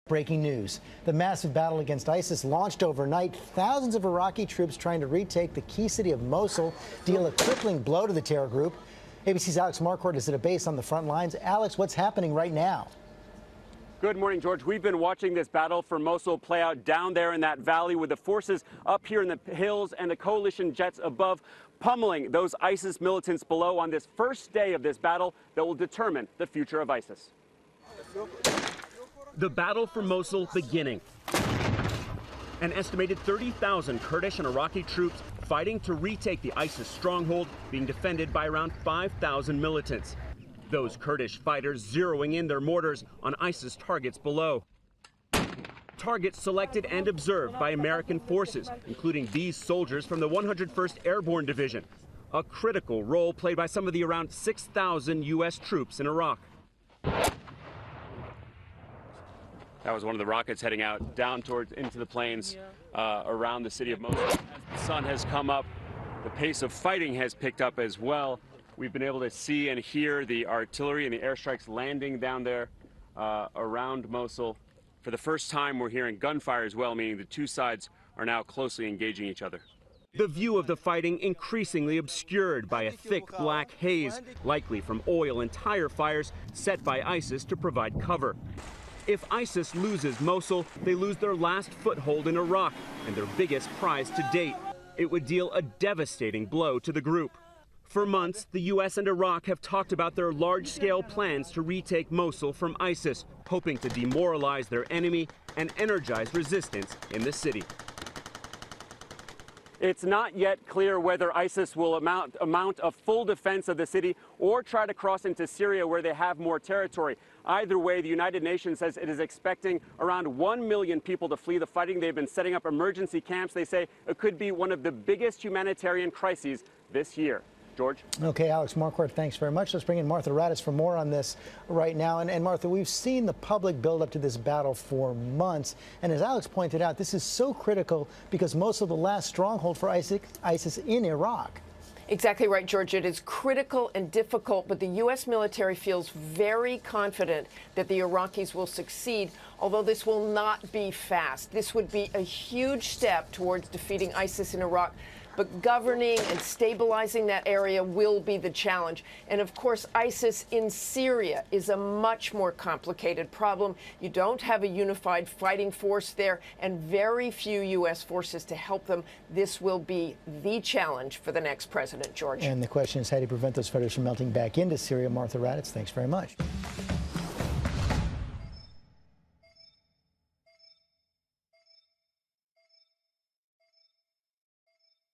Breaking news. The massive battle against ISIS launched overnight. Thousands of Iraqi troops trying to retake the key city of Mosul deal a crippling blow to the terror group. ABC's Alex Marquardt is at a base on the front lines. Alex, what's happening right now? Good morning, George. We've been watching this battle for Mosul play out down there in that valley with the forces up here in the hills and the coalition jets above pummeling those ISIS militants below on this first day of this battle that will determine the future of ISIS. The battle for Mosul beginning. An estimated 30,000 Kurdish and Iraqi troops fighting to retake the ISIS stronghold, being defended by around 5,000 militants. Those Kurdish fighters zeroing in their mortars on ISIS targets below. Targets selected and observed by American forces, including these soldiers from the 101st Airborne Division, a critical role played by some of the around 6,000 U.S. troops in Iraq. That was one of the rockets heading out down towards into the plains around the city of Mosul. As the sun has come up, the pace of fighting has picked up as well. We've been able to see and hear the artillery and the airstrikes landing down there around Mosul. For the first time, we're hearing gunfire as well, meaning the two sides are now closely engaging each other. The view of the fighting increasingly obscured by a thick black haze, likely from oil and tire fires set by ISIS to provide cover. If ISIS loses Mosul, they lose their last foothold in Iraq and their biggest prize to date. It would deal a devastating blow to the group. For months, the U.S. and Iraq have talked about their large-scale plans to retake Mosul from ISIS, hoping to demoralize their enemy and energize resistance in the city. It's not yet clear whether ISIS will mount a full defense of the city or try to cross into Syria where they have more territory. Either way, the United Nations says it is expecting around 1 million people to flee the fighting. They've been setting up emergency camps. They say it could be one of the biggest humanitarian crises this year. George? Okay, Alex Marquardt, thanks very much. Let's bring in Martha Raddatz for more on this right now. And Martha, we've seen the public build up to this battle for months. And as Alex pointed out, this is so critical because most of the last stronghold for ISIS in Iraq. Exactly right, George. It is critical and difficult, but the U.S. military feels very confident that the Iraqis will succeed, although this will not be fast. This would be a huge step towards defeating ISIS in Iraq. But governing and stabilizing that area will be the challenge. And of course, ISIS in Syria is a much more complicated problem. You don't have a unified fighting force there and very few U.S. forces to help them. This will be the challenge for the next president, George. And the question is, how do you prevent those fighters from melting back into Syria? Martha Raddatz, thanks very much.